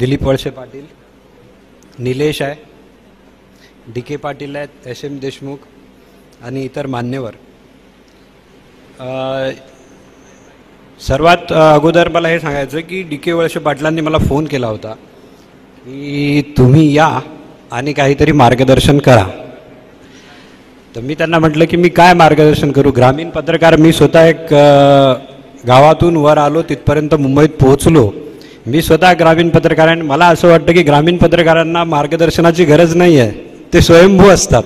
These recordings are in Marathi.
दिलीप वळसे पाटील, निलेश आहे, डी.के. पाटील आहेत, एस.एम. देशमुख आणि इतर मान्यवर. सर्वात अगोदर मला हे सांगायचं की डी.के. वळसे पाटलांनी मला फोन केला होता की तुम्ही या आणि काहीतरी मार्गदर्शन करा. तर मी त्यांना म्हटलं की मी काय मार्गदर्शन करू. ग्रामीण पत्रकार, मी स्वतः एक गावातून वर आलो, तिथपर्यंत मुंबईत पोहोचलो. मी स्वतः ग्रामीण पत्रकार आहे. मला असं वाटतं की ग्रामीण पत्रकारांना मार्गदर्शनाची गरज नाही आहे, ते स्वयंभू असतात.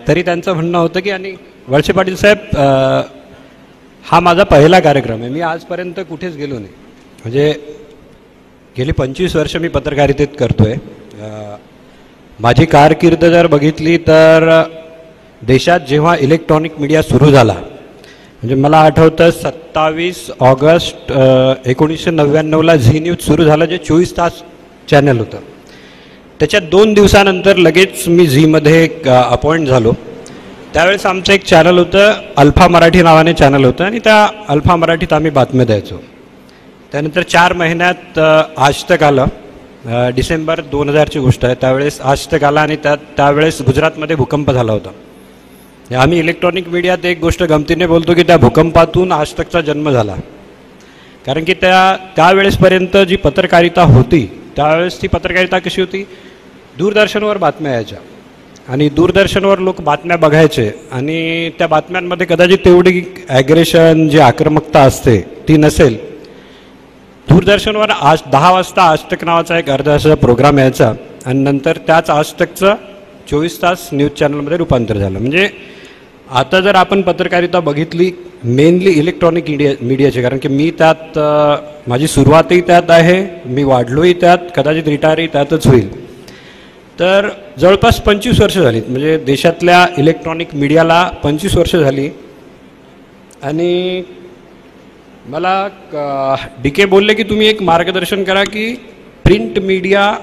तरी त्यांचं म्हणणं होतं की आणि वळसे पाटील साहेब, हा माझा पहिला कार्यक्रम आहे, मी आजपर्यंत कुठेच गेलो नाही. म्हणजे गेली 25 वर्ष मी पत्रकारितेत करतोय. माझी कारकीर्द जर बघितली तर देशात जेव्हा इलेक्ट्रॉनिक मीडिया सुरू झाला, म्हणजे मला आठवतं 27 ऑगस्ट 1999ला झी न्यूज सुरू झालं, जे 24 तास चॅनल होतं. त्याच्या 2 दिवसानंतर लगेच मी झीमध्ये अपॉइंट झालो. त्यावेळेस आमचं एक चॅनल होतं, अल्फा मराठी नावाने चॅनल होतं, आणि त्या अल्फा मराठीत आम्ही बातम्या द्यायचो. त्यानंतर 4 महिन्यात आज तक आलं. डिसेंबर 2000ची गोष्ट आहे. त्यावेळेस आज तक आला आणि त्यावेळेस गुजरातमध्ये भूकंप झाला होता. आम्ही इलेक्ट्रॉनिक मीडियात एक गोष्ट गमतीने बोलतो की त्या भूकंपातून आज तकचा जन्म झाला. कारण की त्यावेळेसपर्यंत जी पत्रकारिता होती, त्यावेळेस ती पत्रकारिता कशी होती, दूरदर्शनवर बातम्या यायच्या आणि दूरदर्शनवर लोक बातम्या बघायचे आणि त्या बातम्यांमध्ये कदाचित तेवढी ॲग्रेशन, जी आक्रमकता असते ती नसेल. दूरदर्शनवर आज 10 वाजता आज तक नावाचा एक अर्धा तासाचा प्रोग्राम यायचा आणि नंतर त्याच आज तकचं 24 तास न्यूज चॅनलमध्ये रूपांतर झालं. म्हणजे आता जर आपण पत्रकारिता बघितली, मेनली इलेक्ट्रॉनिक मीडियाची, कारण की मी त्यात, माझी सुरुवातही त्यात आहे, मी वाढलोही त्यात, कदाचित रिटायरही त्यातच होईल. तर जवळपास 25 वर्ष झाली, म्हणजे देशातल्या इलेक्ट्रॉनिक मीडियाला 25 वर्ष झाली. आणि मला डी.के. बोलले की तुम्ही एक मार्गदर्शन करा की प्रिंट मीडिया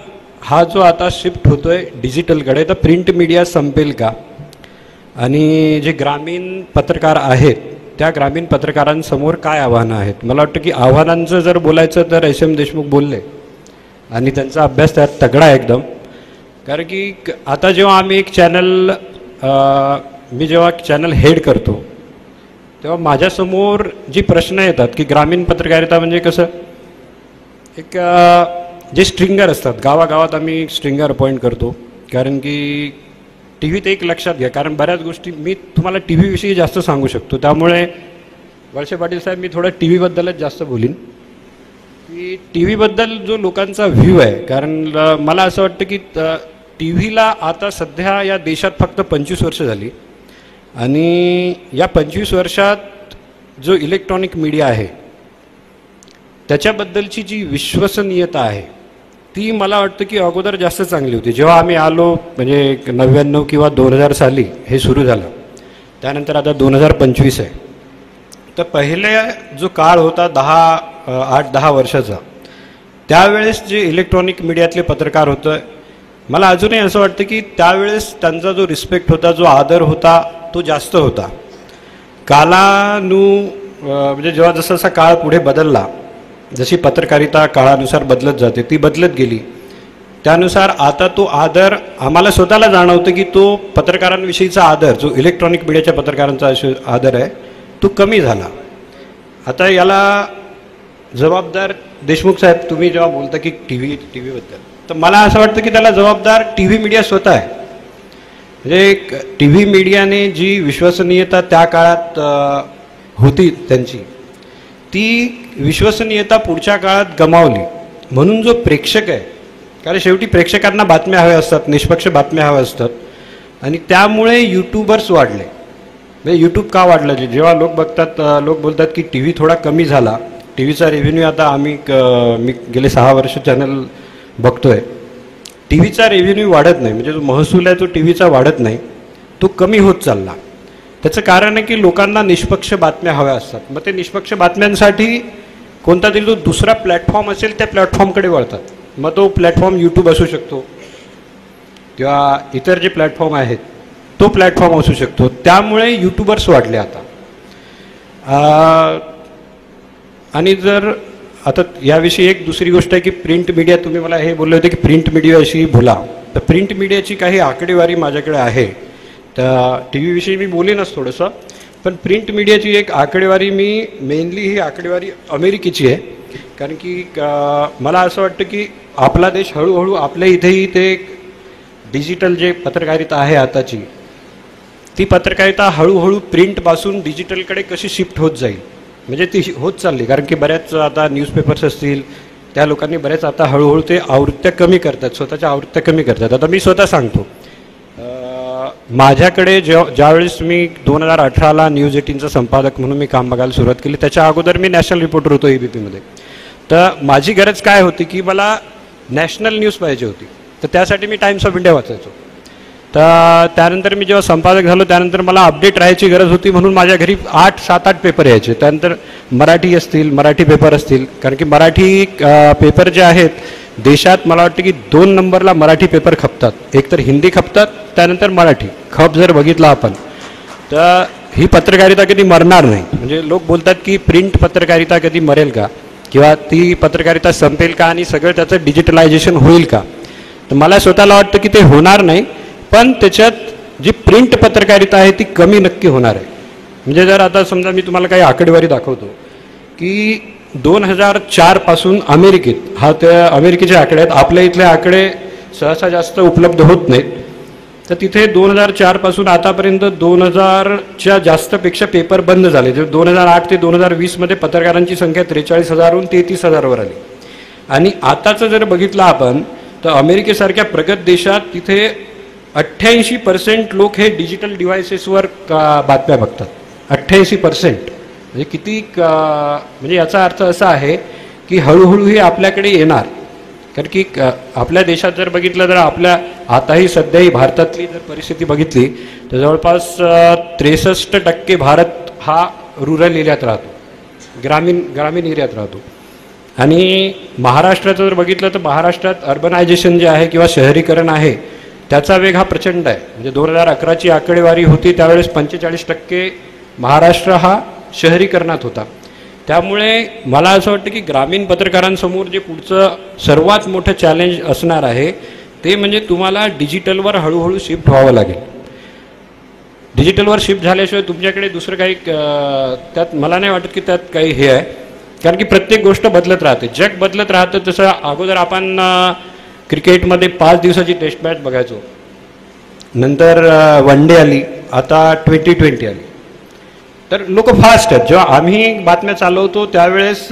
हा जो आता शिफ्ट होतोय डिजिटलकडे, तर प्रिंट मीडिया संपेल का, आणि जे ग्रामीण पत्रकार आहेत त्या ग्रामीण पत्रकारांसमोर काय आव्हानं आहेत. मला वाटतं की आव्हानांचं जर बोलायचं तर एस.एम. देशमुख बोलले आणि त्यांचा अभ्यास त्यात तगडा आहे एकदम. कारण की आता जेव्हा आम्ही एक चॅनल, मी जेव्हा चॅनल हेड करतो तेव्हा माझ्यासमोर जी प्रश्न येतात की ग्रामीण पत्रकारिता म्हणजे कसं, एक जे स्ट्रिंगर असतात, गावागावात आम्ही स्ट्रिंगर अपॉइंट करतो. कारण की टी व्हीत एक लक्षात घ्या, कारण बऱ्याच गोष्टी मी तुम्हाला टी व्हीविषयी जास्त सांगू शकतो, त्यामुळे वळसे पाटील साहेब मी थोडं टी व्हीबद्दलच जास्त बोलीन. की टी व्हीबद्दल जो लोकांचा व्ह्यू आहे, कारण मला असं वाटतं की टी व्हीला आता सध्या या देशात फक्त 25 वर्ष झाली आणि या 25 वर्षात जो इलेक्ट्रॉनिक मीडिया आहे त्याच्याबद्दलची जी विश्वसनीयता आहे ती मला वाटतं की अगोदर जास्त चांगली होती. जेव्हा आम्ही आलो, म्हणजे 99 किंवा 2000 साली हे सुरू झालं, त्यानंतर आता 2025 आहे. तर पहिले जो काळ होता 8-10 वर्षाचा, त्यावेळेस जे इलेक्ट्रॉनिक मीडियातले पत्रकार होतं, मला अजूनही असं वाटतं की त्यावेळेस त्यांचा जो रिस्पेक्ट होता, जो आदर होता, तो जास्त होता. म्हणजे जेव्हा जसा जसा काळ पुढे बदलला, जशी पत्रकारिता काळानुसार बदलत जाते, ती बदलत गेली, त्यानुसार आता तो आदर आम्हाला स्वतःला जाणवतं की तो पत्रकारांविषयीचा आदर, जो इलेक्ट्रॉनिक मीडियाच्या पत्रकारांचा आदर आहे, तो कमी झाला. आता याला जबाबदार देशमुख साहेब, तुम्ही जेव्हा बोलता की टी व्हीबद्दल, तर मला असं वाटतं की त्याला जबाबदार टी व्ही मीडिया स्वतः आहे. म्हणजे टी व्ही मीडियाने जी विश्वसनीयता त्या काळात होती त्यांची, ती विश्वसनीयता पुढच्या काळात गमावली. म्हणून जो प्रेक्षक आहे, कारण शेवटी प्रेक्षकांना बातम्या हव्या असतात, निष्पक्ष बातम्या हव्या असतात, आणि त्यामुळे यूट्यूबर्स वाढले. म्हणजे यूट्यूब का वाढलं, जेव्हा लोक बघतात, लोक बोलतात की टी व्ही थोडा कमी झाला, टी व्हीचा रेव्हेन्यू आता मी गेले 6 वर्ष चॅनल बघतोय, टी व्हीचा रेव्हेन्यू वाढत नाही, म्हणजे जो महसूल आहे तो टी व्हीचा वाढत नाही, तो कमी होत चालला. त्याचं कारण आहे की लोकांना निष्पक्ष बातम्या हव्या असतात. मग ते निष्पक्ष बातम्यांसाठी कोणता तरी जो दुसरा प्लॅटफॉर्म असेल त्या प्लॅटफॉर्मकडे वळतात. मग तो प्लॅटफॉर्म यूट्यूब असू शकतो किंवा इतर जे प्लॅटफॉर्म आहेत तो प्लॅटफॉर्म असू शकतो. त्यामुळे यूट्यूबर्स वाढले आता. आणि जर आता याविषयी एक दुसरी गोष्ट आहे की प्रिंट मीडिया, तुम्ही मला हे बोलले होते की प्रिंट मीडियाविषयी बोला, तर प्रिंट मीडियाची काही आकडेवारी माझ्याकडे आहे. तर टी व्हीविषयी मी बोलेनच थोडंसं, पण प्रिंट मीडियाची एक आकडेवारी मी मेनली ही आकडेवारी अमेरिकेची आहे. कारण की मला असं वाटतं की आपला देश हळूहळू आपल्या इथेही ते डिजिटल जे पत्रकारिता आहे आताची, ती पत्रकारिता हळूहळू प्रिंटपासून डिजिटलकडे कशी शिफ्ट होत जाईल, म्हणजे ती होत चालली. कारण की बऱ्याच आता न्यूजपेपर्स असतील, त्या लोकांनी बऱ्याच आता हळूहळू ते आवृत्त्या कमी करतात, स्वतःच्या आवृत्त्या कमी करतात. आता मी स्वतः सांगतो, माझ्याकडे ज्यावेळेस मी 2018ला न्यूज 18चा संपादक म्हणून मी काम बघायला सुरुवात केली, त्याच्या अगोदर मी नॅशनल रिपोर्टर होतो ABPमध्ये. तर माझी गरज काय होती की मला नॅशनल न्यूज पाहिजे होती, तर त्यासाठी मी टाइम्स ऑफ इंडिया वाचायचो. तर त्यानंतर मी जेव्हा संपादक झालो त्यानंतर मला अपडेट राहायची गरज होती, म्हणून माझ्या घरी 7-8 पेपर यायचे. त्यानंतर मराठी असतील, मराठी पेपर असतील, कारण की मराठी पेपर जे आहेत देशात मला वाटतं की 2 नंबरला मराठी पेपर खपतात. एक तर हिंदी खपतात, त्यानंतर मराठी खप जर बघितला आपण तर ही पत्रकारिता कधी मरणार नाही. म्हणजे लोक बोलतात की प्रिंट पत्रकारिता कधी मरेल का, किंवा ती पत्रकारिता संपेल का आणि सगळं त्याचं डिजिटलायझेशन होईल का. तर मला स्वतःला वाटतं की ते होणार नाही, पण त्याच्यात जी प्रिंट पत्रकारिता आहे ती कमी नक्की होणार आहे. म्हणजे जर आता समजा मी तुम्हाला काही आकडेवारी दाखवतो की 2004 पासून अमेरिकेत, हा त्या अमेरिकेचे आकडे आहेत, आपल्या इथले आकडे सहसा जास्त उपलब्ध होत नाहीत, तर तिथे 2004 पासून आतापर्यंत 2000च्या जास्तपेक्षा पेपर बंद झाले. जे 2008 ते 2020मध्ये पत्रकारांची संख्या 43,000हून 33,000वर आली. आणि आताचं जर बघितलं आपण तर अमेरिकेसारख्या प्रगत देशात तिथे 88% लोक हे डिजिटल डिव्हायसेसवर बातम्या बघतात. 88%, म्हणजे किती, म्हणजे याचा अर्थ असा आहे की हळूहळू हे आपल्याकडे येणार. कारण की आपल्या देशात जर बघितलं तर आपल्या आताही सध्याही भारतातली जर परिस्थिती बघितली तर जवळपास 63% भारत हा रुरल एरियात राहतो, ग्रामीण एरियात राहतो. आणि महाराष्ट्राचं जर बघितलं तर महाराष्ट्रात अर्बनायझेशन जे आहे किंवा शहरीकरण आहे त्याचा वेग हा प्रचंड आहे. म्हणजे 2011ची आकडेवारी होती त्यावेळेस 45% महाराष्ट्र हा शहरीकरणात होता. त्यामुळे मला असं वाटतं की ग्रामीण पत्रकारांसमोर जे पुढचं सर्वात मोठं चॅलेंज असणार आहे ते म्हणजे तुम्हाला डिजिटलवर हळूहळू शिफ्ट व्हावं लागेल. डिजिटलवर शिफ्ट झाल्याशिवाय तुमच्याकडे दुसरं काही त्यात मला नाही वाटत की त्यात काही हे आहे. कारण की प्रत्येक गोष्ट बदलत राहते, जग बदलत राहतं. तसं अगोदर आपण क्रिकेटमध्ये 5 दिवसाची टेस्ट मॅच बघायचो, नंतर वन डे आली, आता T20 आली. तर लोक फास्ट आहेत. जेव्हा आम्ही बातम्या चालवतो त्यावेळेस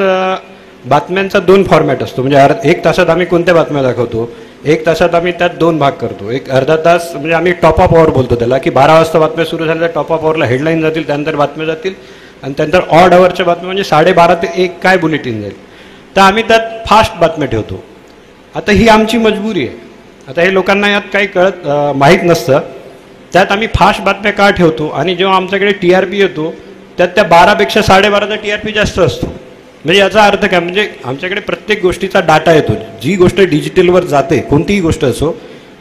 बातम्यांचा 2 फॉर्मॅट असतो. म्हणजे 1 तासात आम्ही कोणत्या बातम्या दाखवतो, 1 तासात आम्ही त्यात 2 भाग करतो. एक अर्धा तास म्हणजे आम्ही टॉप ऑफ आवर बोलतो त्याला, की 12 वाजता बातम्या सुरू झाल्या तर टॉप ऑफ आवरला हेडलाईन जातील, त्यानंतर बातम्या जातील, आणि त्यानंतर ऑड आवरच्या बातम्या म्हणजे 12:30 ते 1 काय बुलेटिन जाईल. तर आम्ही त्यात फास्ट बातम्या ठेवतो. आता ही आमची मजबुरी आहे. आता हे लोकांना यात काही माहीत नसतं. त्यात आम्ही फास्ट बातम्या का ठेवतो, आणि जेव्हा आमच्याकडे TRP येतो त्यात त्या 12पेक्षा 12.5चा TRP जास्त असतो. म्हणजे याचा अर्थ काय, म्हणजे आमच्याकडे प्रत्येक गोष्टीचा डाटा येतो. जी गोष्ट डिजिटलवर जाते, कोणतीही गोष्ट असो,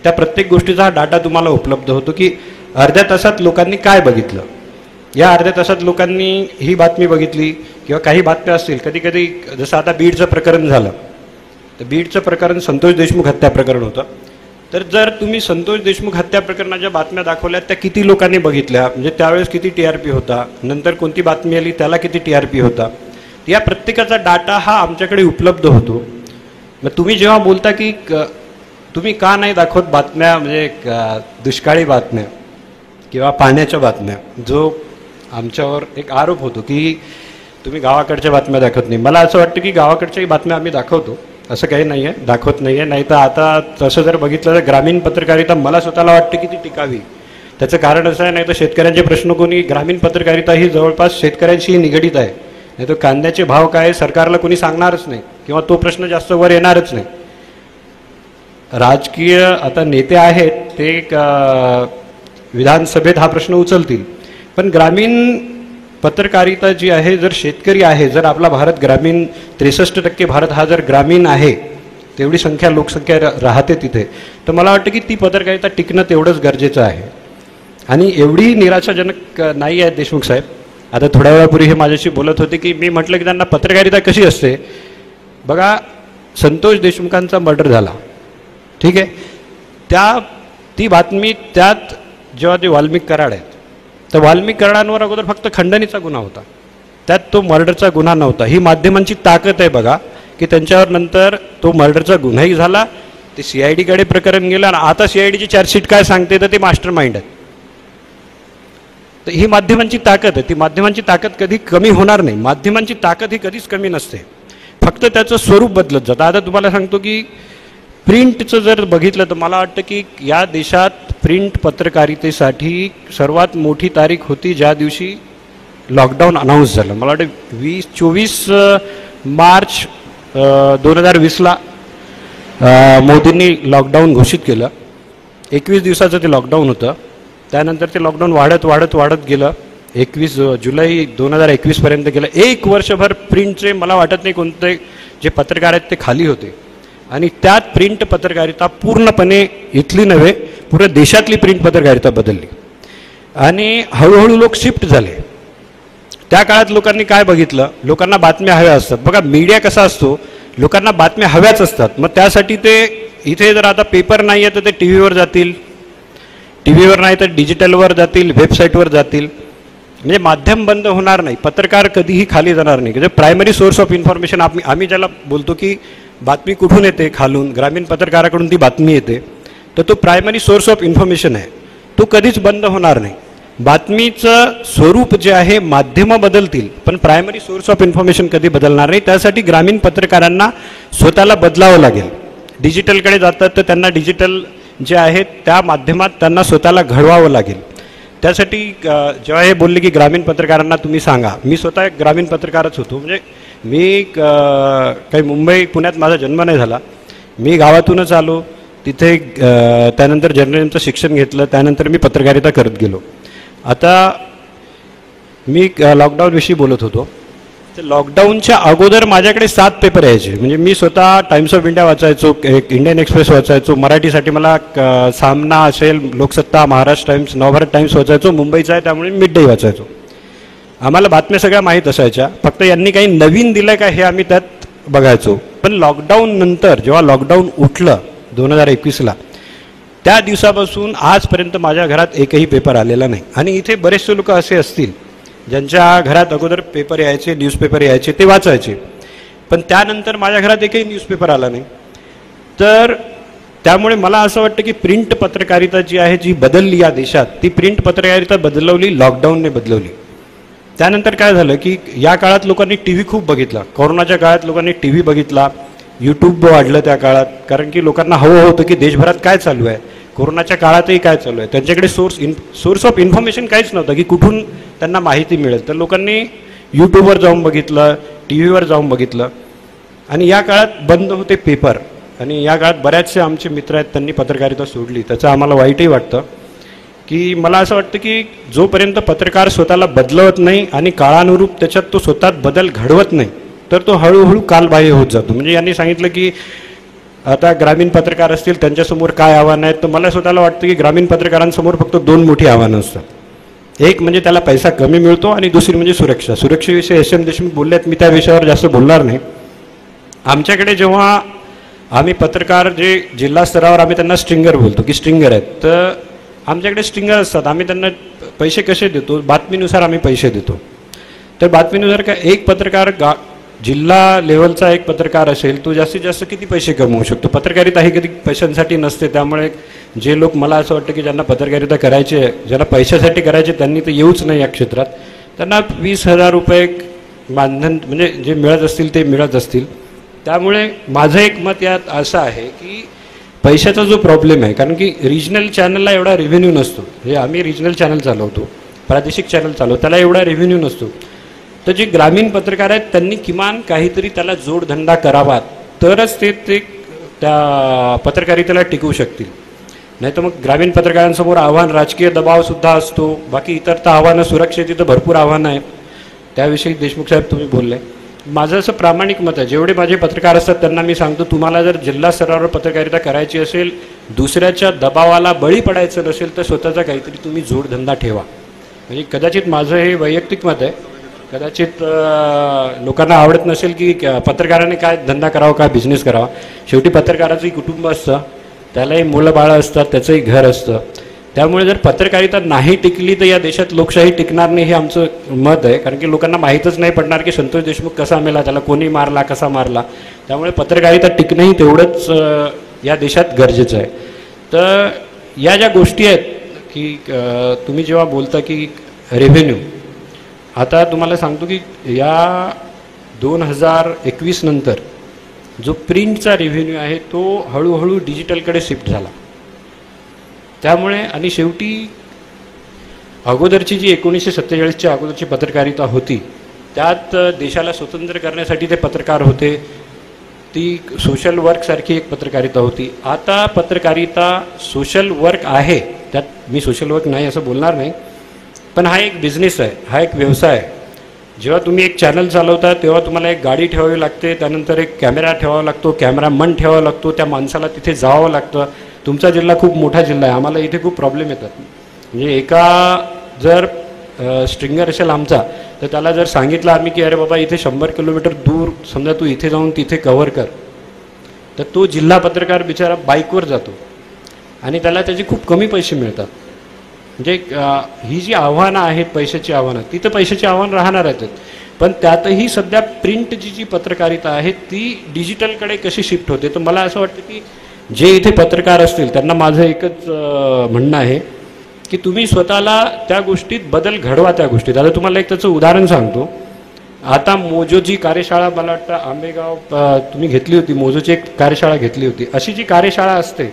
त्या प्रत्येक गोष्टीचा हा डाटा तुम्हाला उपलब्ध होतो की अर्ध्या तासात लोकांनी काय बघितलं, या अर्ध्या तासात लोकांनी ही बातमी बघितली, किंवा काही बातम्या असतील. कधी कधी जसं आता बीडचं प्रकरण झालं, तर बीडचं प्रकरण संतोष देशमुख हत्या प्रकरण होतं. तर जर तुम्ही संतोष देशमुख हत्या प्रकरणाच्या बातम्या दाखवल्या त्या किती लोकांनी बघितल्या, म्हणजे त्यावेळेस किती TRP होता, नंतर कोणती बातमी आली त्याला किती TRP होता, या प्रत्येकाचा डाटा हा आमच्याकडे उपलब्ध होतो. मग तुम्ही जेव्हा बोलता की तुम्ही का नाही दाखवत बातम्या, म्हणजे दुष्काळी बातम्या किंवा पाण्याच्या बातम्या, जो आमच्यावर एक आरोप होतो की तुम्ही गावाकडच्या बातम्या दाखवत नाही. मला असं वाटतं की गावाकडच्याही बातम्या आम्ही दाखवतो, असं काही नाही आहे, दाखवत नाही आहे. नाही तर आता तसं जर बघितलं तर ग्रामीण पत्रकारिता मला स्वतःला वाटतं की ती टिकावी. त्याचं कारण असं आहे, नाही तर शेतकऱ्यांचे प्रश्न कोणी, ग्रामीण पत्रकारिता ही जवळपास शेतकऱ्यांशी निगडीत आहे. नाही तर कांद्याचे भाव काय सरकारला कोणी सांगणारच नाही, किंवा तो प्रश्न जास्त वर येणारच नाही. राजकीय आता नेते आहेत ते विधानसभेत हा प्रश्न उचलतील, पण ग्रामीण पत्रकारिता जी आहे, जर शेतकरी आहे, जर आपला भारत ग्रामीण 63% भारत हा जर ग्रामीण आहे, तेवढी लोकसंख्या राहते तिथे, तर मला वाटतं की ती पत्रकारिता टिकणं तेवढंच गरजेचं आहे. आणि एवढी निराशाजनक नाही आहे देशमुख साहेब. आता थोड्या वेळापूर्वी हे माझ्याशी बोलत होते की मी म्हटलं की त्यांना पत्रकारिता कशी असते, बघा, संतोष देशमुखांचा मर्डर झाला, ठीक आहे, ती बातमी त्यात जेव्हा ते वाल्मिक कराड आहेत, तर वाल्मिक कराडांवर अगोदर फक्त खंडणीचा गुन्हा होता, त्यात तो मर्डरचा गुन्हा नव्हता. ही माध्यमांची ताकद आहे बघा, की त्यांच्यावर नंतर तो मर्डरचा गुन्हाही झाला, ते CIDकडे प्रकरण गेलं आणि आता CIDची चार्जशीट काय सांगते तर ते मास्टर माइंड आहे. तर ही माध्यमांची ताकद आहे. ती माध्यमांची ताकद कधी कमी होणार नाही. माध्यमांची ताकद ही कधीच कमी नसते, फक्त त्याचं स्वरूप बदलत जातं. आता तुम्हाला सांगतो की प्रिंटचं जर बघितलं तर मला वाटतं की या देशात प्रिंट पत्रकारितेसाठी सर्वात मोठी तारीख होती ज्या दिवशी लॉकडाऊन अनाऊन्स झालं. मला वाटतं 24 मार्च 2020ला मोदींनी लॉकडाऊन घोषित केलं. 21 दिवसाचं ते लॉकडाऊन होतं. त्यानंतर ते लॉकडाऊन वाढत गेलं. 21 जुलै 2021पर्यंत गेलं. एक वर्षभर प्रिंटचे मला वाटत नाही कोणते जे पत्रकार आहेत ते खाली होते. आणि त्यात प्रिंट पत्रकारिता पूर्णपणे इथली नव्हे, पूर्ण देशातली प्रिंट पत्रकारिता बदलली आणि हळूहळू लोक शिफ्ट झाले. त्या काळात लोकांनी काय बघितलं, लोकांना बातम्या हव्या असतात. बघा, मीडिया कसा असतो, लोकांना बातम्या हव्याच असतात. मग त्यासाठी ते इथे जर आता पेपर नाही आहे तर ते टी व्हीवर जातील, टी व्हीवर नाही तर डिजिटलवर जातील, वेबसाईटवर जातील. म्हणजे माध्यम बंद होणार नाही, पत्रकार कधीही खाली जाणार नाही. म्हणजे प्रायमरी सोर्स ऑफ इन्फॉर्मेशन आम्ही ज्याला बोलतो की बातमी कुठून येते, खालून ग्रामीण पत्रकाराकडून ती बातमी येते, तर तो प्रायमरी सोर्स ऑफ इन्फॉर्मेशन आहे, तो कधीच बंद होणार नाही. बातमीचं स्वरूप जे आहे, माध्यमं बदलतील पण प्रायमरी सोर्स ऑफ इन्फॉर्मेशन कधी बदलणार नाही. त्यासाठी ग्रामीण पत्रकारांना स्वतःला बदलावं लागेल. डिजिटलकडे जातात तर त्यांना डिजिटल जे आहेत त्या माध्यमात त्यांना स्वतःला घडवावं लागेल. त्यासाठी जेव्हा हे बोलले की ग्रामीण पत्रकारांना तुम्ही सांगा, मी स्वतः एक ग्रामीण पत्रकारच होतो. म्हणजे मी काही मुंबई पुण्यात माझा जन्म नाही झाला, मी गावातूनच आलो. तिथे त्यानंतर जर्नलिझमचं शिक्षण घेतलं, त्यानंतर मी पत्रकारिता करत गेलो. आता मी लॉकडाऊनविषयी बोलत होतो. तर लॉकडाऊनच्या अगोदर माझ्याकडे 7 पेपर यायचे. म्हणजे मी स्वतः टाइम्स ऑफ इंडिया वाचायचो, एक इंडियन एक्सप्रेस वाचायचो, मराठीसाठी मला सामना असेल, लोकसत्ता, महाराष्ट्र टाइम्स, नवभारत टाइम्स वाचायचो. मुंबईचा आहे त्यामुळे मिड डे वाचायचो. आम्हाला बातम्या सगळ्या माहीत असायच्या, फक्त यांनी काही नवीन दिलं का हे आम्ही त्यात बघायचो. पण लॉकडाऊन नंतर जेव्हा लॉकडाऊन उठलं 2021ला, त्या दिवसापासून आजपर्यंत माझ्या घरात एकही पेपर आलेला नाही. आणि इथे बरेचसे लोक असे असतील ज्यांच्या घरात अगोदर पेपर यायचे, न्यूजपेपर यायचे, ते वाचायचे, पण त्यानंतर माझ्या घरात एकही न्यूजपेपर आला नाही. तर त्यामुळे मला असं वाटतं की प्रिंट पत्रकारिता जी आहे, जी बदलली या देशात, ती प्रिंट पत्रकारिता बदलवली लॉकडाऊनने बदलवली. त्यानंतर काय झालं की या काळात लोकांनी टी व्ही खूप बघितला. कोरोनाच्या काळात लोकांनी टी व्ही बघितला, यूट्यूब वाढलं त्या काळात, कारण की लोकांना हवं होतं की देशभरात काय चालू आहे, कोरोनाच्या काळातही काय चालू आहे. त्यांच्याकडे सोर्स ऑफ इन्फॉर्मेशन काहीच नव्हतं की कुठून त्यांना माहिती मिळेल. तर लोकांनी यूट्यूबवर जाऊन बघितलं, टी व्हीवर जाऊन बघितलं. आणि या काळात बंद होते पेपर. आणि या काळात बऱ्याचसे आमचे मित्र आहेत त्यांनी पत्रकारिता सोडली. त्याचं आम्हाला वाईटही वाटतं. की मला असं वाटतं की जोपर्यंत पत्रकार स्वतःला बदलवत नाही आणि काळानुरूप त्याच्यात तो स्वतःत बदल घडवत नाही, तर तो हळूहळू कालबाह्य होत जातो. म्हणजे यांनी सांगितलं की आता ग्रामीण पत्रकार असतील त्यांच्यासमोर काय आव्हानं आहेत, तर मला स्वतःला वाटतं की ग्रामीण पत्रकारांसमोर फक्त 2 मोठी आव्हानं असतात. एक म्हणजे त्याला पैसा कमी मिळतो आणि दुसरी म्हणजे सुरक्षा. सुरक्षेविषयी SM देशमुख बोलले आहेत, मी त्या विषयावर जास्त बोलणार नाही. आमच्याकडे जेव्हा आम्ही पत्रकार जे जिल्हा स्तरावर आम्ही त्यांना स्ट्रिंगर बोलतो की स्ट्रिंगर आहेत, तर आमच्याकडे स्ट्रिंगर असतात. आम्ही त्यांना पैसे कसे देतो, बातमीनुसार आम्ही पैसे देतो. तर बातमीनुसार काय, एक पत्रकार जिल्हा लेवलचा एक पत्रकार असेल, तो जास्तीत जास्त किती पैसे कमवू शकतो. पत्रकारिता ही कधी पैशांसाठी नसते. त्यामुळे जे लोक, मला असं वाटतं की ज्यांना पत्रकारिता करायची आहे, ज्यांना पैशासाठी करायचे, त्यांनी तर येऊच नाही या क्षेत्रात. त्यांना 20,000 रुपये मानधन म्हणजे जे मिळत असतील ते मिळत असतील. त्यामुळे माझं एक मत यात असं आहे की पैशाचा जो प्रॉब्लेम आहे, कारण की रिजनल चॅनलला एवढा रेव्हेन्यू नसतो. हे आम्ही रिजनल चॅनल चालवतो, प्रादेशिक चॅनल चालवतो, त्याला एवढा रेव्हेन्यू नसतो. तर जे ग्रामीण पत्रकार आहेत त्यांनी किमान काहीतरी त्याला जोडधंदा करावा, तरच ते त्या पत्रकारितेला टिकवू शकतील. नाही तर मग ग्रामीण पत्रकारांसमोर आव्हान, राजकीय दबावसुद्धा असतो, बाकी इतर तर आव्हानं, सुरक्षेची तर भरपूर आव्हानं आहेत. त्याविषयी देशमुख साहेब तुम्ही बोलले. माझं असं प्रामाणिक मत आहे, जेवढे माझे पत्रकार असतात त्यांना मी सांगतो, तुम्हाला जर जिल्हा स्तरावर पत्रकारिता करायची असेल, दुसऱ्याच्या दबावाला बळी पडायचं नसेल, तर स्वतःचा काहीतरी तुम्ही जोडधंदा ठेवा. म्हणजे कदाचित माझं हे वैयक्तिक मत आहे, कदाचित लोकांना आवडत नसेल की पत्रकाराने काय धंदा करावा, काय बिझनेस करावा. शेवटी पत्रकाराचंही कुटुंब असतं, त्यालाही मुलं बाळं असतात, त्याचंही घर असतं. त्यामुळे जर पत्रकारिता नाही टिकली तर या देशात लोकशाही टिकणार नाही, हे आमचं मत आहे. कारण की लोकांना माहीतच नाही पडणार की संतोष देशमुख कसा मेला, त्याला कोणी मारला, कसा मारला. त्यामुळे पत्रकारिता टिकणंही तेवढंच या देशात गरजेचं आहे. तर या ज्या गोष्टी आहेत की तुम्ही जेव्हा बोलता की रेव्हेन्यू, आता तुम्हाला सांगतो की या 2021 नंतर जो प्रिंटचा रेव्हेन्यू आहे तो हळूहळू डिजिटलकडे शिफ्ट झाला. त्यामुळे आणि शेवटी अगोदरची जी 1947च्या अगोदरची पत्रकारिता होती त्यात देशाला स्वतंत्र करण्यासाठी ते पत्रकार होते, ती सोशल वर्कसारखी एक पत्रकारिता होती. आता पत्रकारिता सोशल वर्क आहे, त्यात मी सोशल वर्क नाही असं बोलणार नाही, पण हा एक बिझनेस आहे, हा एक व्यवसाय आहे. जेव्हा तुम्ही एक चॅनल चालवता तेव्हा तुम्हाला एक गाडी ठेवावी लागते, त्यानंतर एक कॅमेरा ठेवावा लागतो, कॅमेरामन ठेवावा लागतो, त्या माणसाला तिथे जावं लागतं. तुमचा जिल्हा खूप मोठा जिल्हा आहे, आम्हाला इथे खूप प्रॉब्लेम येतात. म्हणजे एका जर स्ट्रिंगर असेल आमचा, तर त्याला जर सांगितलं आम्ही की अरे बाबा इथे 100 किलोमीटर दूर समजा तू इथे जाऊन तिथे कव्हर कर, तर तो जिल्हा पत्रकार बिचारा बाईकवर जातो आणि त्याला त्याचे खूप कमी पैसे मिळतात. म्हणजे ही जी आव्हानं आहेत, पैशाची आव्हानं, ती तर पैशाची आव्हानं राहणार आहेत, पण त्यातही सध्या प्रिंट जी पत्रकारिता आहे ती डिजिटलकडे कशी शिफ्ट होते. तर मला असं वाटतं की जे इथे पत्रकार असतील त्यांना माझं एकच म्हणणं आहे की तुम्ही स्वतःला त्या गोष्टीत बदल घडवा. त्या गोष्टीत आता तुम्हाला एक त्याचं उदाहरण सांगतो. आता मोजोची कार्यशाळा मला वाटतं आंबेगाव तुम्ही घेतली होती, मोजोची एक कार्यशाळा घेतली होती. अशी जी कार्यशाळा असते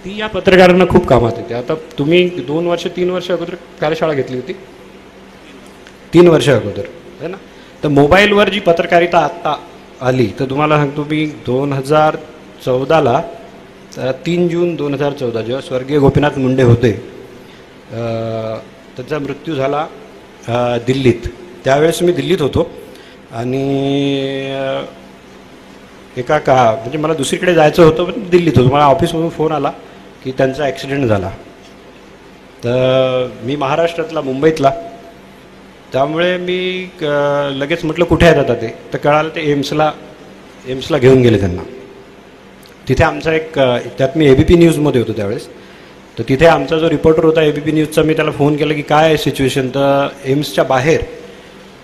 ती या पत्रकारांना खूप कामात येते. आता तुम्ही 2-3 वर्ष अगोदर कार्यशाळा घेतली होती, 3 वर्ष अगोदर है ना. तर मोबाईलवर जी पत्रकारिता आत्ता आली तर तुम्हाला सांगतो मी 2014ला 3 जून 2014 जेव्हा स्वर्गीय गोपीनाथ मुंडे होते, त्यांचा मृत्यू झाला दिल्लीत. त्यावेळेस मी दिल्लीत होतो आणि म्हणजे मला दुसरीकडे जायचं होतं पण दिल्लीत होतो. मला ऑफिसमधून फोन आला की त्यांचा ॲक्सिडेंट झाला. तर मी महाराष्ट्रातला, मुंबईतला, त्यामुळे मी लगेच म्हटलं कुठे आहेत आता ते. तर कळालं ते एम्सला घेऊन गेले त्यांना. तिथे आमचा एक त्यात मी ABP न्यूजमध्ये होतो त्यावेळेस, तर तिथे आमचा जो रिपोर्टर होता ABP न्यूजचा, मी त्याला फोन केला की काय आहे सिच्युएशन. तर एम्सच्या बाहेर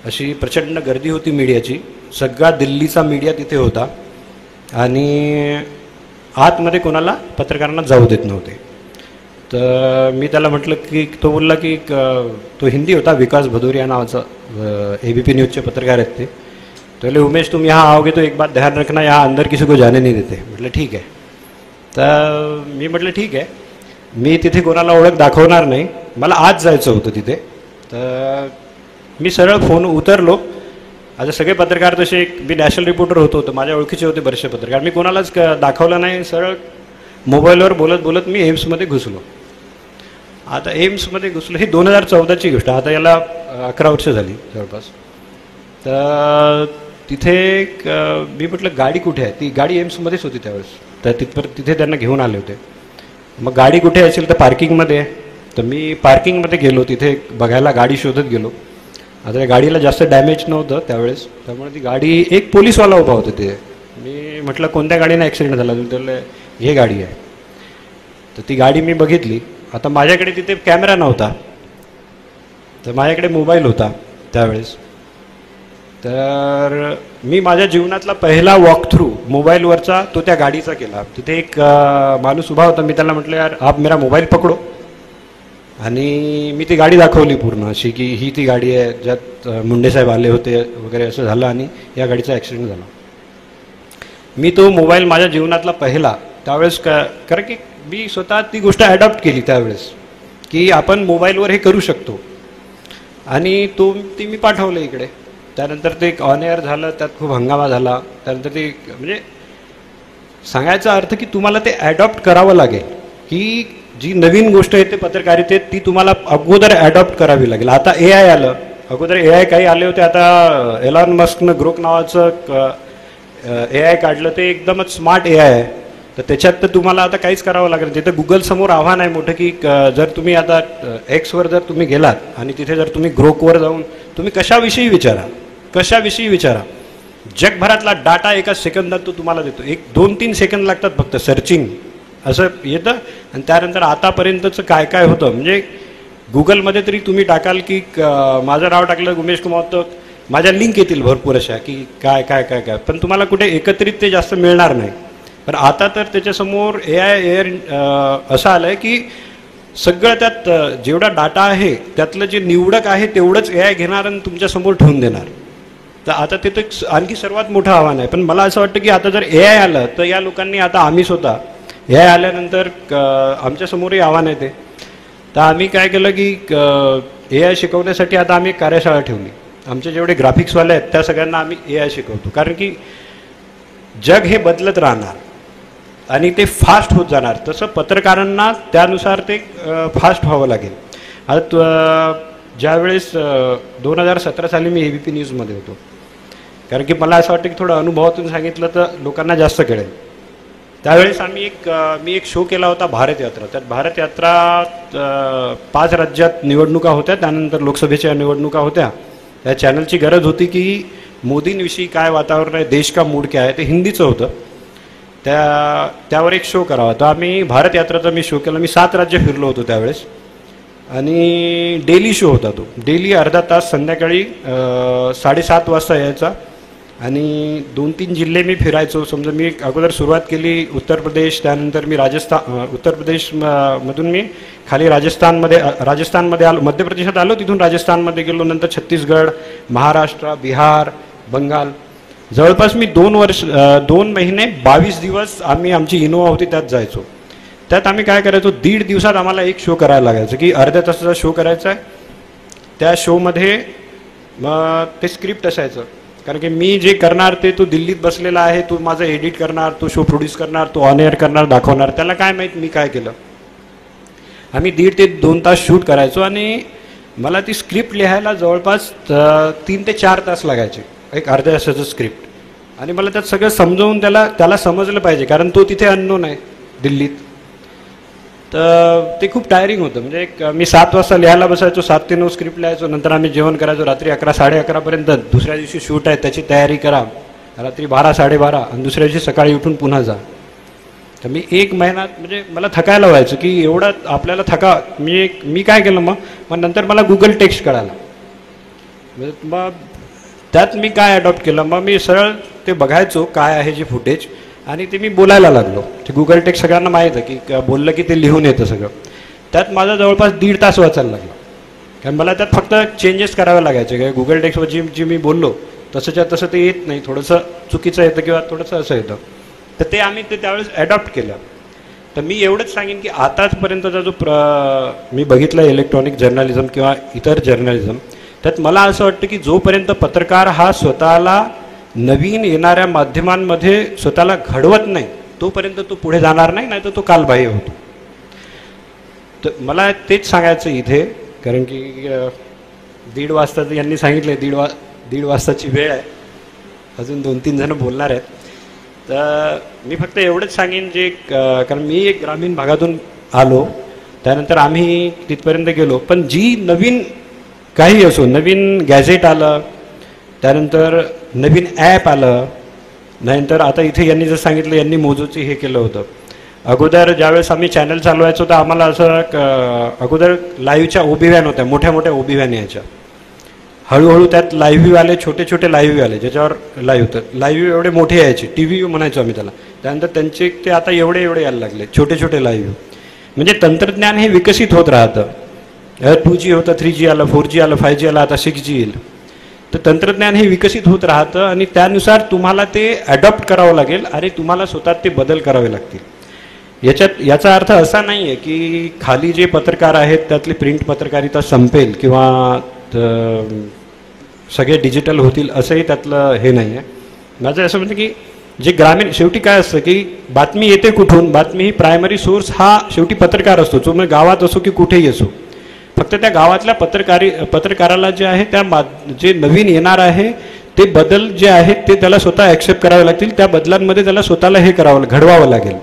अशी प्रचंड गर्दी होती मीडियाची, सगळा दिल्लीचा मीडिया तिथे होता आणि आतमध्ये कोणाला पत्रकारांना जाऊ देत नव्हते. तर मी त्याला म्हटलं की तो बोलला की तो हिंदी होता, विकास भदौरिया नावाचा ABP न्यूजचे पत्रकार आहेत ते. तो बोले उमेश तुम यहाँ आओगे तो एक बात ध्यान रखना, यहाँ अंदर किसी को जाने नहीं देते. म्हटलं ठीक आहे. तर मी म्हटलं ठीक आहे, मी तिथे कोणाला ओळख दाखवणार नाही, मला आज जायचं होतं तिथे. तर मी सरळ फोन उतरलो. आता सगळे पत्रकार तसे, मी नॅशनल रिपोर्टर होतो तर माझ्या ओळखीचे होते बरेचसे पत्रकार, मी कोणालाच दाखवलं नाही. सरळ मोबाईलवर बोलत बोलत मी एम्समध्ये घुसलो. आता एम्समध्ये घुसलो, ही 2014ची गोष्ट, आता याला 11 वर्ष झाली जवळपास. तर तिथे मी म्हटलं गाडी कुठे आहे, ती गाडी एम्समध्येच होती त्यावेळेस. तर तिथे त्यांना घेऊन आले होते. मग गाडी कुठे असेल तर पार्किंगमध्ये आहे. तर मी पार्किंगमध्ये गेलो, तिथे बघायला गाडी शोधत गेलो. आता त्या गाडीला जास्त डॅमेज नव्हतं त्यावेळेस, त्यामुळे ती गाडी, एक पोलीसवाला उभा होता तिथे. मी म्हटलं कोणत्या गाडीनं ॲक्सिडेंट झाला, त्याला हे गाडी आहे. तर ती गाडी मी बघितली. आता माझ्याकडे तिथे कॅमेरा नव्हता, तर माझ्याकडे मोबाईल होता त्यावेळेस. तर मी माझ्या जीवनातला पहिला वॉक थ्रू मोबाईलवरचा तो त्या गाडीचा केला. तिथे एक माणूस उभा होता, मी त्याला म्हटलं यार आप मेरा मोबाईल पकडो, आणि मी ती गाडी दाखवली पूर्ण अशी की ही ती गाडी आहे ज्यात मुंडेसाहेब आले होते वगैरे असं झालं आणि या गाडीचा ॲक्सिडेंट झाला. मी तो मोबाईल माझ्या जीवनातला पहिला त्यावेळेस कारण की मी स्वतः ती गोष्ट ॲडॉप्ट केली त्यावेळेस की आपण मोबाईलवर हे करू शकतो, आणि ती मी पाठवलं इकडे. त्यानंतर ते एक ऑन एअर झालं, त्यात खूप हंगामा झाला. त्यानंतर ते म्हणजे सांगायचा अर्थ की तुम्हाला ते ॲडॉप्ट करावं लागेल, की जी नवीन गोष्ट येते पत्रकारितेत ती तुम्हाला अगोदर ॲडॉप्ट करावी लागेल. आता AI आलं, अगोदर AI काही आले होते. आता एलॉन मस्कनं ग्रोक नावाचं AI काढलं, ते एकदमच स्मार्ट AI आहे. तर त्याच्यात तर तुम्हाला आता काहीच करावं लागेल. तिथं गुगलसमोर आव्हान आहे मोठं की जर तुम्ही आता Xवर जर तुम्ही गेलात आणि तिथे जर तुम्ही ग्रोकवर जाऊन तुम्ही कशाविषयी विचारा, कशाविषयी विचारा, जगभरातला डाटा एका सेकंदात तो तुम्हाला देतो. 1-2-3 सेकंद लागतात फक्त सर्चिंग असं येतं. आणि त्यानंतर आतापर्यंतचं काय काय होतं, म्हणजे गुगलमध्ये तरी तुम्ही टाकाल की माझं नाव टाकलं उमेश कुमार तर माझ्या लिंक येतील भरपूर अशा की काय काय काय काय, पण तुम्हाला कुठे एकत्रित ते जास्त मिळणार नाही. पण आता तर त्याच्यासमोर एअर असं आलं आहे की सगळं त्यात जेवढा डाटा आहे त्यातलं जे निवडक आहे तेवढंच AI घेणार आणि तुमच्यासमोर ठेवून देणार. तर आता ते तर आणखी सर्वात मोठं आव्हान आहे. पण मला असं वाटतं की आता जर AI आलं तर या लोकांनी, आता आम्ही स्वतः AI आल्यानंतर आमच्यासमोरही आव्हान आहे ते. तर आम्ही काय केलं की AI शिकवण्यासाठी आता आम्ही एक कार्यशाळा ठेवली. आमचे जेवढे ग्राफिक्सवाले आहेत त्या सगळ्यांना आम्ही AI शिकवतो, कारण की जग हे बदलत राहणार आणि ते फास्ट होत जाणार. तसं पत्रकारांना त्यानुसार ते फास्ट व्हावं लागेल. आता ज्यावेळेस 2017 साली मी ABP न्यूजमध्ये होतो, कारण की मला असं वाटतं की थोडं अनुभवातून सांगितलं तर लोकांना जास्त कळेल. त्यावेळेस मी एक शो केला होता भारत यात्रा. त्यात भारत यात्रा 5 राज्यात निवडणुका होत्या, त्यानंतर लोकसभेच्या निवडणुका होत्या. त्या चॅनलची गरज होती की मोदींविषयी काय वातावरण आहे, देश का मूड क्या आहे, ते हिंदीचं होतं. त्यावर एक शो करावा. तर आम्ही भारत यात्राचा मी शो केला. मी 7 राज्य फिरलो होतो त्यावेळेस आणि डेली शो होता तो. डेली अर्धा तास, संध्याकाळी 7:30 वाजता यायचा आणि 2-3 जिल्हे मी फिरायचो. समजा मी अगोदर सुरुवात केली उत्तर प्रदेश, त्यानंतर मी उत्तर प्रदेशमधून मी खाली राजस्थानमध्ये आलो, मध्य प्रदेशात आलो, तिथून राजस्थानमध्ये गेलो, नंतर छत्तीसगड, महाराष्ट्र, बिहार, बंगाल. जवळपास मी 2 महिने 22 दिवस आम्ही आमची इनोवा होती त्यात जायचो. त्यात आम्ही काय करायचो, 1.5 दिवसात आम्हाला एक शो करायला लागायचं की अर्ध्या तासाचा शो करायचा आहे. त्या शोमध्ये ते स्क्रिप्ट असायचं, कारण की मी जे करणार ते तो दिल्लीत बसलेला आहे, तो माझं एडिट करणार, तो शो प्रोड्यूस करणार, तो ऑन एअर करणार, दाखवणार. त्याला काय माहीत मी काय केलं. आम्ही 1.5 ते 2 तास शूट करायचो आणि मला ती स्क्रिप्ट लिहायला जवळपास 3 ते 4 तास लागायचे, एक अर्ध्या तासाचं स्क्रिप्ट. आणि मला त्यात सगळं समजवून त्याला समजलं पाहिजे, कारण तो तिथे अननोन आहे दिल्लीत. तर ते खूप टायरिंग होतं. म्हणजे मी 7 वाजता लिहायला बसायचो, 7 ते 9 स्क्रिप्ट लिहायचो, नंतर आम्ही जेवण करायचो रात्री 11-11:30पर्यंत. दुसऱ्या दिवशी शूट आहे त्याची तयारी करा, रात्री 12-12:30, आणि दुसऱ्या दिवशी सकाळी उठून पुन्हा जा. तर मी 1 महिना म्हणजे मला थकायला व्हायचं की एवढं आपल्याला मी काय केलं मग नंतर मला गुगल टेक्स्ट कळाला. म्हणजे मग त्यात मी काय अडॉप्ट केलं, मग मी सरळ ते बघायचो काय आहे जे फुटेज, आणि ते मी बोलायला लागलो. ते गुगल टेक्स्ट सगळ्यांना माहीत आहे की बोललं की ते लिहून येतं सगळं. त्यात माझा जवळपास 1.5 तास वाचायला लागला, कारण मला त्यात फक्त चेंजेस करावे लागायचे. काय गुगल टेक्स्टवर जी मी बोललो तसंच्या तसं ते येत नाही, थोडंसं चुकीचं येतं किंवा थोडंसं असं येतं. तर ते आम्ही त्यावेळेस ॲडॉप्ट केलं. तर मी एवढंच सांगेन की आताचपर्यंतचा जो मी बघितला इलेक्ट्रॉनिक जर्नलिझम किंवा इतर जर्नलिझम, त्यात मला असं वाटतं की जोपर्यंत पत्रकार हा स्वतःला नवीन येणाऱ्या माध्यमांमध्ये स्वतःला घडवत नाही तोपर्यंत तो पुढे जाणार नाही, नाही तर तो कालबाह्य होतो. तर मला तेच सांगायचं इथे, कारण की 1:30 वाजता यांनी सांगितले 1:30 वाजताची वेळ आहे, अजून 2-3 जण बोलणार आहेत. तर मी फक्त एवढंच सांगेन कारण मी एक ग्रामीण भागातून आलो, त्यानंतर आम्ही तिथपर्यंत गेलो. पण जी नवीन काही असो, नवीन गॅझेट आलं, त्यानंतर नवीन ॲप आलं, नंतर आता इथे यांनी जर सांगितलं यांनी मोजूची हे केलं होतं. अगोदर ज्यावेळेस आम्ही चॅनल चालवायचो तर आम्हाला असं अगोदर लाईव्हच्या ओबी व्हॅन होत्या, मोठ्या मोठ्या ओबी व्हॅन यायच्या. हळूहळू त्यात लाईव्ह आले, छोटे छोटे लाईव्ह आले, ज्याच्यावर लाईव्ह होतं. लाईव्ह एवढे मोठे यायचे, TV म्हणायचो आम्ही त्याला. त्यानंतर त्यांचे ते आता एवढे यायला लागले, छोटे छोटे लाईव्ह. म्हणजे तंत्रज्ञान हे विकसित होत राहतं. 2G होतं, 3G आलं, 4G आलं, 5G आलं, आता 6G येईल. तर तंत्रज्ञान हे विकसित होत राहतं आणि त्यानुसार तुम्हाला ते ॲडॉप्ट करावं लागेल आणि तुम्हाला स्वतः ते बदल करावे लागतील. याचा अर्थ असा नाही आहे की खाली जे पत्रकार आहेत त्यातली प्रिंट पत्रकारिता संपेल किंवा सगळे डिजिटल होतील, असंही त्यातलं हे नाही आहे. माझं असं म्हणतं की जे ग्रामीण, शेवटी काय असतं की बातमी येते कुठून, बातमी ही प्रायमरी सोर्स हा शेवटी पत्रकार असतो, जो मग गावात असो की कुठेही असो. फक्त त्या गावातल्या पत्रकाराला जे आहे जे नवीन येणार आहे ते बदल जे आहेत ते त्याला स्वतः ॲक्सेप्ट करावे लागतील. त्या बदलांमध्ये त्याला स्वतःला हे घडवावं लागेल.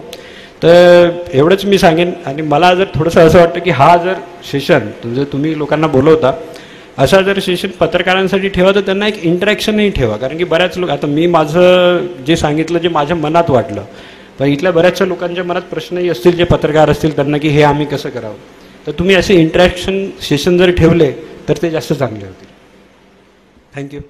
तर एवढंच मी सांगेन. आणि मला जर थोडंसं असं वाटतं की हा जर सेशन जर तुम्ही लोकांना बोलवता असा जर सेशन पत्रकारांसाठी ठेवा तर त्यांना एक इंटरॅक्शनही ठेवा. कारण की बऱ्याच लोक, आता मी माझं जे सांगितलं जे माझ्या मनात वाटलं, पण इथल्या बऱ्याचशा लोकांच्या मनात प्रश्नही असतील जे पत्रकार असतील त्यांना की हे आम्ही कसं करावं. तर तुम्ही असे इंटरॅक्शन सेशन जर ठेवले तर ते जास्त चांगले होतील. थँक्यू.